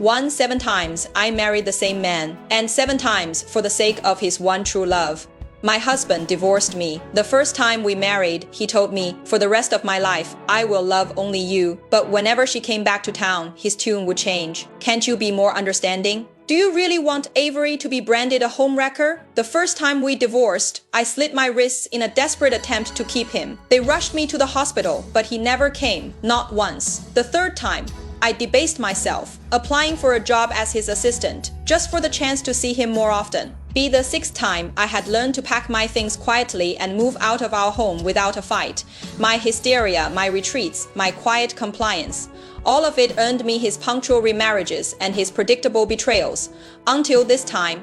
1 7 times I married the same man, and 7 times for the sake of his one true love. My husband divorced me. The first time we married, he told me, for the rest of my life, I will love only you. But whenever she came back to town, his tune would change. Can't you be more understanding? Do you really want Avery to be branded a homewrecker? The first time we divorced, I slit my wrists in a desperate attempt to keep him. They rushed me to the hospital, but he never came, not once. The third time, I debased myself, applying for a job as his assistant, just for the chance to see him more often. Be the 6th time, I had learned to pack my things quietly and move out of our home without a fight. My hysteria, my retreats, my quiet compliance. All of it earned me his punctual remarriages and his predictable betrayals. Until this time,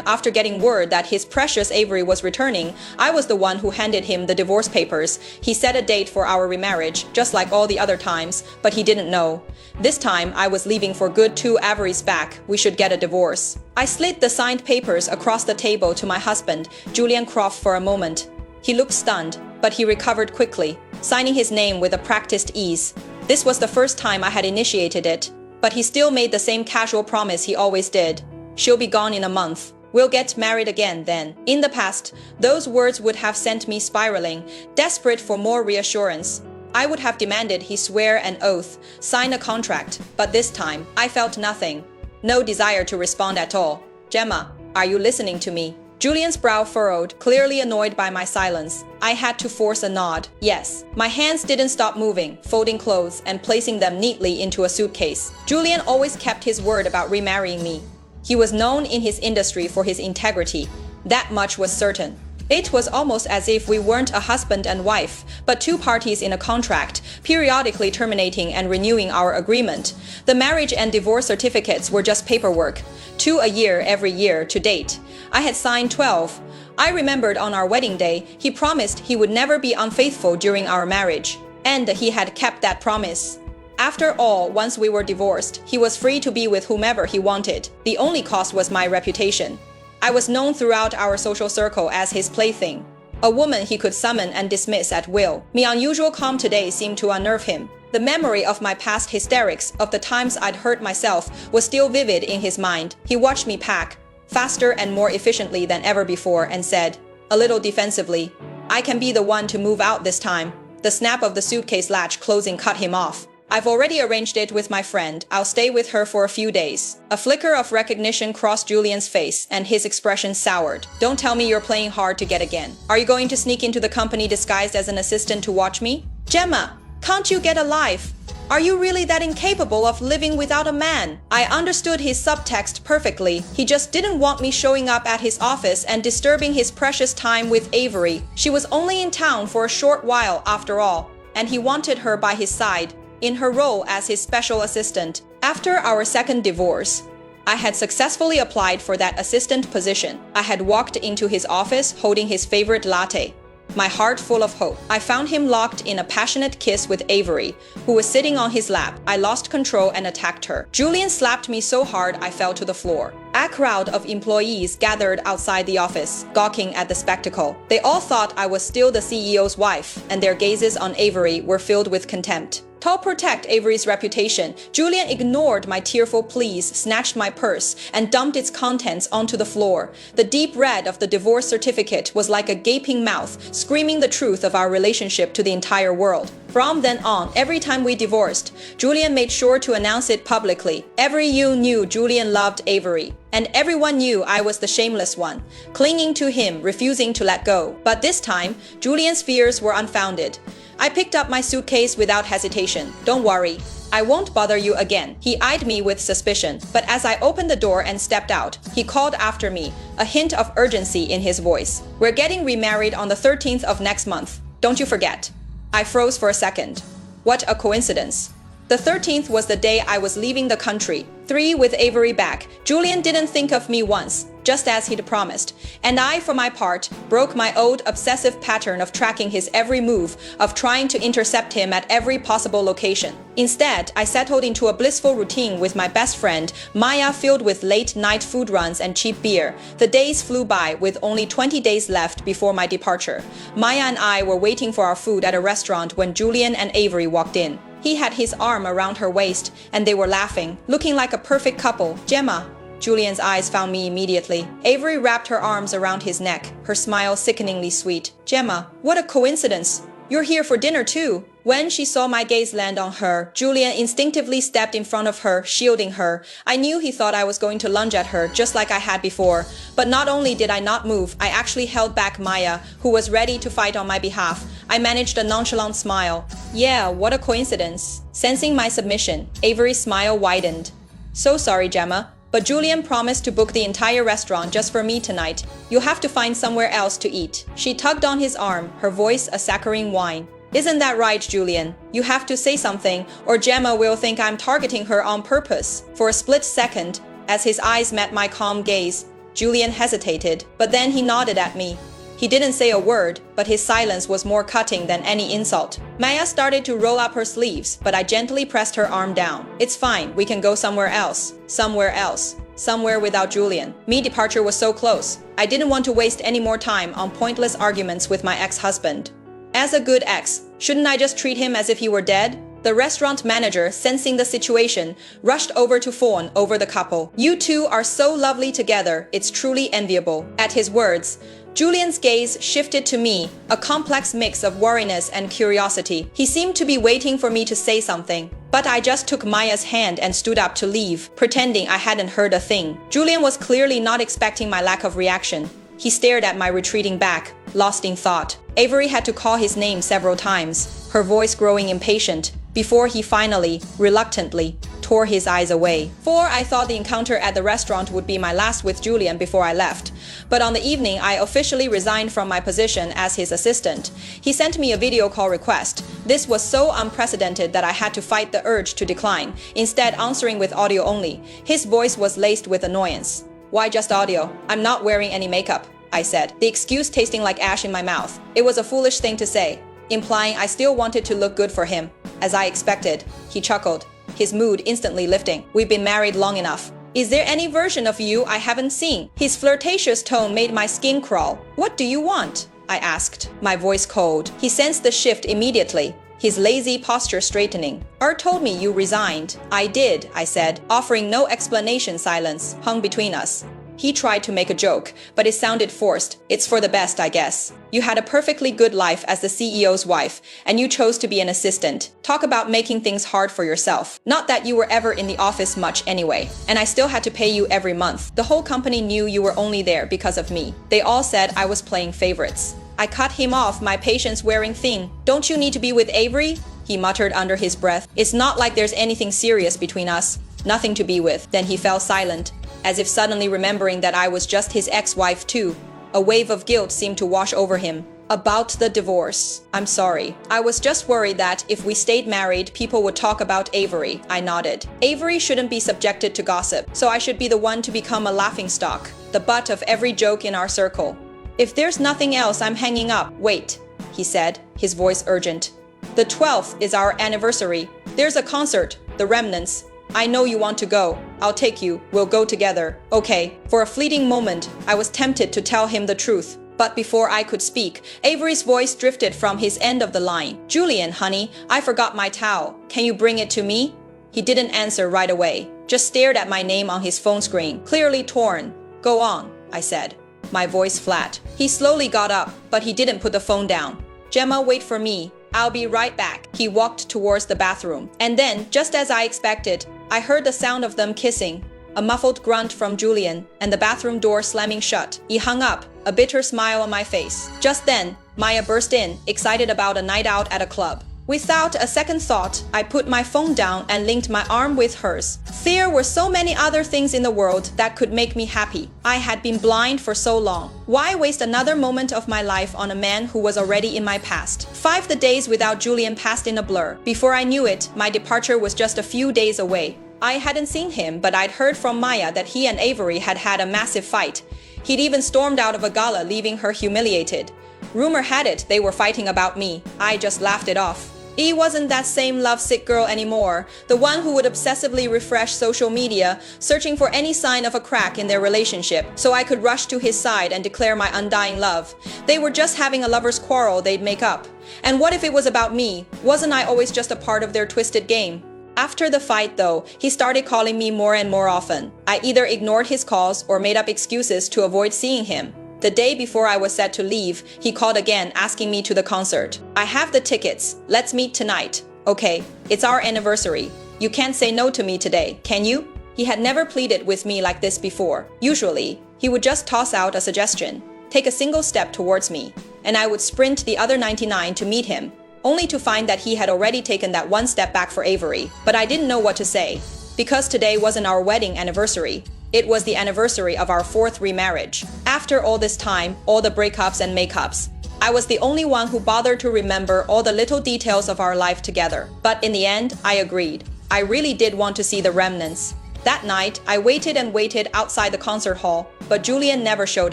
after getting word that his precious Avery was returning, I was the one who handed him the divorce papers. He set a date for our remarriage, just like all the other times, but he didn't know. This time, I was leaving for good 2 Avery's back. We should get a divorce. I slid the signed papers across the table to my husband, Julian Croft, for a moment. He looked stunned, but he recovered quickly, signing his name with a practiced ease. This was the first time I had initiated it, but he still made the same casual promise he always did. She'll be gone in a month. We'll get married again then. In the past, those words would have sent me spiraling, desperate for more reassurance. I would have demanded he swear an oath, sign a contract, but this time, I felt nothing. No desire to respond at all. Gemma, are you listening to me? Julian's brow furrowed, clearly annoyed by my silence. I had to force a nod. Yes. My hands didn't stop moving, folding clothes and placing them neatly into a suitcase. Julian always kept his word about remarrying me. He was known in his industry for his integrity. That much was certain. It was almost as if we weren't a husband and wife, but 2 parties in a contract, periodically terminating and renewing our agreement. The marriage and divorce certificates were just paperwork. 2 a year every year to date. I had signed 12. I remembered on our wedding day, he promised he would never be unfaithful during our marriage. And he had kept that promise. After all, once we were divorced, he was free to be with whomever he wanted. The only cost was my reputation. I was known throughout our social circle as his plaything, a woman he could summon and dismiss at will. My unusual calm today seemed to unnerve him. The memory of my past hysterics, of the times I'd hurt myself, was still vivid in his mind. He watched me pack, faster and more efficiently than ever before, and said, a little defensively, I can be the one to move out this time. The snap of the suitcase latch closing cut him off. I've already arranged it with my friend. I'll stay with her for a few days. A flicker of recognition crossed Julian's face, and his expression soured. Don't tell me you're playing hard to get again. Are you going to sneak into the company disguised as an assistant to watch me? Gemma, can't you get a life? Are you really that incapable of living without a man? I understood his subtext perfectly. He just didn't want me showing up at his office and disturbing his precious time with Avery. She was only in town for a short while after all, and he wanted her by his side, in her role as his special assistant. After our second divorce, I had successfully applied for that assistant position. I had walked into his office holding his favorite latte, my heart full of hope. I found him locked in a passionate kiss with Avery, who was sitting on his lap. I lost control and attacked her. Julian slapped me so hard I fell to the floor. A crowd of employees gathered outside the office, gawking at the spectacle. They all thought I was still the CEO's wife, and their gazes on Avery were filled with contempt. To protect Avery's reputation, Julian ignored my tearful pleas, snatched my purse, and dumped its contents onto the floor. The deep red of the divorce certificate was like a gaping mouth, screaming the truth of our relationship to the entire world. From then on, every time we divorced, Julian made sure to announce it publicly. Every you knew Julian loved Avery, and everyone knew I was the shameless one, clinging to him, refusing to let go. But this time, Julian's fears were unfounded. I picked up my suitcase without hesitation. Don't worry, I won't bother you again. He eyed me with suspicion, but as I opened the door and stepped out, he called after me, a hint of urgency in his voice. We're getting remarried on the 13th of next month. Don't you forget. I froze for a second. What a coincidence. The 13th was the day I was leaving the country. 3 with Avery back. Julian didn't think of me once, just as he'd promised. And I, for my part, broke my old obsessive pattern of tracking his every move, of trying to intercept him at every possible location. Instead, I settled into a blissful routine with my best friend, Maya, filled with late-night food runs and cheap beer. The days flew by, with only 20 days left before my departure. Maya and I were waiting for our food at a restaurant when Julian and Avery walked in. He had his arm around her waist, and they were laughing, looking like a perfect couple. Gemma. Julian's eyes found me immediately. Avery wrapped her arms around his neck, her smile sickeningly sweet. Gemma, what a coincidence. You're here for dinner too. When she saw my gaze land on her, Julian instinctively stepped in front of her, shielding her. I knew he thought I was going to lunge at her, just like I had before. But not only did I not move, I actually held back Maya, who was ready to fight on my behalf. I managed a nonchalant smile. Yeah, what a coincidence. Sensing my submission, Avery's smile widened. So sorry, Gemma, but Julian promised to book the entire restaurant just for me tonight. You'll have to find somewhere else to eat. She tugged on his arm, her voice a saccharine whine. Isn't that right, Julian? You have to say something, or Gemma will think I'm targeting her on purpose. For a split second, as his eyes met my calm gaze, Julian hesitated, but then he nodded at me. He didn't say a word, but his silence was more cutting than any insult. Maya started to roll up her sleeves, but I gently pressed her arm down. It's fine, we can go somewhere else. Somewhere else. Somewhere without Julian. Me departure was so close. I didn't want to waste any more time on pointless arguments with my ex-husband. As a good ex, shouldn't I just treat him as if he were dead? The restaurant manager, sensing the situation, rushed over to fawn over the couple. You two are so lovely together, it's truly enviable. At his words, Julian's gaze shifted to me, a complex mix of worriness and curiosity. He seemed to be waiting for me to say something. But I just took Maya's hand and stood up to leave, pretending I hadn't heard a thing. Julian was clearly not expecting my lack of reaction. He stared at my retreating back, lost in thought. Avery had to call his name several times, her voice growing impatient, before he finally, reluctantly, tore his eyes away. For I thought the encounter at the restaurant would be my last with Julian before I left. But on the evening, I officially resigned from my position as his assistant. He sent me a video call request. This was so unprecedented that I had to fight the urge to decline, instead answering with audio only. His voice was laced with annoyance. Why just audio? I'm not wearing any makeup, I said, the excuse tasting like ash in my mouth. It was a foolish thing to say, implying I still wanted to look good for him. As I expected, he chuckled, his mood instantly lifting. We've been married long enough. Is there any version of you I haven't seen? His flirtatious tone made my skin crawl. What do you want? I asked, my voice cold. He sensed the shift immediately, his lazy posture straightening. Art told me you resigned. I did, I said, offering no explanation. Silence hung between us. He tried to make a joke, but it sounded forced. It's for the best, I guess. You had a perfectly good life as the CEO's wife, and you chose to be an assistant. Talk about making things hard for yourself. Not that you were ever in the office much anyway, and I still had to pay you every month. The whole company knew you were only there because of me. They all said I was playing favorites. I cut him off, my patience-wearing thing. Don't you need to be with Avery? He muttered under his breath. It's not like there's anything serious between us. Nothing to be with. Then he fell silent, as if suddenly remembering that I was just his ex-wife too. A wave of guilt seemed to wash over him. About the divorce. I'm sorry. I was just worried that if we stayed married, people would talk about Avery. I nodded. Avery shouldn't be subjected to gossip, so I should be the one to become a laughingstock, the butt of every joke in our circle. If there's nothing else, I'm hanging up. Wait, he said, his voice urgent. The 12th is our anniversary. There's a concert, The Remnants. I know you want to go. I'll take you. We'll go together. Okay. For a fleeting moment, I was tempted to tell him the truth. But before I could speak, Avery's voice drifted from his end of the line. Julian, honey, I forgot my towel. Can you bring it to me? He didn't answer right away, just stared at my name on his phone screen, clearly torn. Go on, I said, my voice flat. He slowly got up, but he didn't put the phone down. Gemma, wait for me. I'll be right back. He walked towards the bathroom. And then, just as I expected, I heard the sound of them kissing, a muffled grunt from Julian, and the bathroom door slamming shut. He hung up, a bitter smile on my face. Just then, Maya burst in, excited about a night out at a club. Without a second thought, I put my phone down and linked my arm with hers. There were so many other things in the world that could make me happy. I had been blind for so long. Why waste another moment of my life on a man who was already in my past? 5 days without Julian passed in a blur. Before I knew it, my departure was just a few days away. I hadn't seen him, but I'd heard from Maya that he and Avery had had a massive fight. He'd even stormed out of a gala, leaving her humiliated. Rumor had it they were fighting about me. I just laughed it off. E wasn't that same lovesick girl anymore, the one who would obsessively refresh social media, searching for any sign of a crack in their relationship, so I could rush to his side and declare my undying love. They were just having a lover's quarrel they'd make up. And what if it was about me? Wasn't I always just a part of their twisted game? After the fight, though, he started calling me more and more often. I either ignored his calls or made up excuses to avoid seeing him. The day before I was set to leave, he called again asking me to the concert. I have the tickets. Let's meet tonight. Okay, it's our anniversary. You can't say no to me today, can you? He had never pleaded with me like this before. Usually, he would just toss out a suggestion, take a single step towards me, and I would sprint the other 99 to meet him, only to find that he had already taken that one step back for Avery. But I didn't know what to say, because today wasn't our wedding anniversary. It was the anniversary of our 4th remarriage. After all this time, all the breakups and makeups, I was the only one who bothered to remember all the little details of our life together. But in the end, I agreed. I really did want to see the remnants. That night, I waited and waited outside the concert hall, but Julian never showed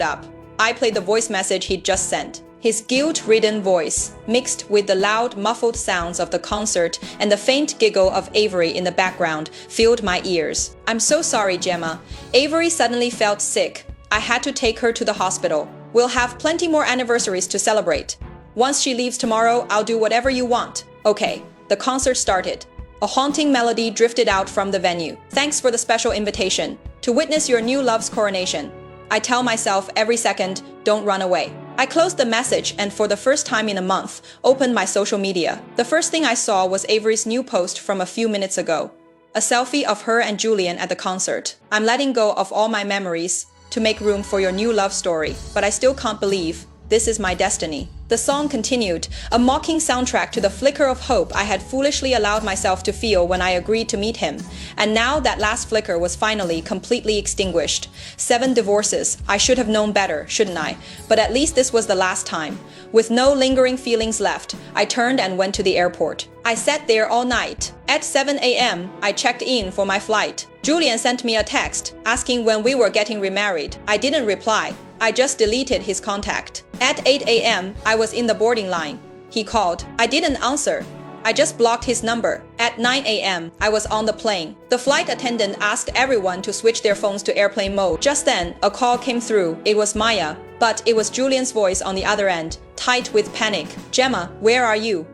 up. I played the voice message he'd just sent. His guilt-ridden voice, mixed with the loud, muffled sounds of the concert and the faint giggle of Avery in the background, filled my ears. I'm so sorry, Gemma. Avery suddenly felt sick. I had to take her to the hospital. We'll have plenty more anniversaries to celebrate. Once she leaves tomorrow, I'll do whatever you want. Okay, the concert started. A haunting melody drifted out from the venue. Thanks for the special invitation to witness your new love's coronation. I tell myself every second, don't run away. I closed the message and for the first time in a month, opened my social media. The first thing I saw was Avery's new post from a few minutes ago. A selfie of her and Julian at the concert. I'm letting go of all my memories to make room for your new love story, but I still can't believe this is my destiny. The song continued, a mocking soundtrack to the flicker of hope I had foolishly allowed myself to feel when I agreed to meet him. And now that last flicker was finally completely extinguished. 7 divorces. I should have known better, shouldn't I? But at least this was the last time. With no lingering feelings left, I turned and went to the airport. I sat there all night. At 7 a.m., I checked in for my flight. Julian sent me a text asking when we were getting remarried. I didn't reply. I just deleted his contact. At 8 a.m., I was in the boarding line. He called. I didn't answer. I just blocked his number. At 9 a.m., I was on the plane. The flight attendant asked everyone to switch their phones to airplane mode. Just then, a call came through. It was Maya, but it was Julian's voice on the other end, tight with panic. Gemma, where are you?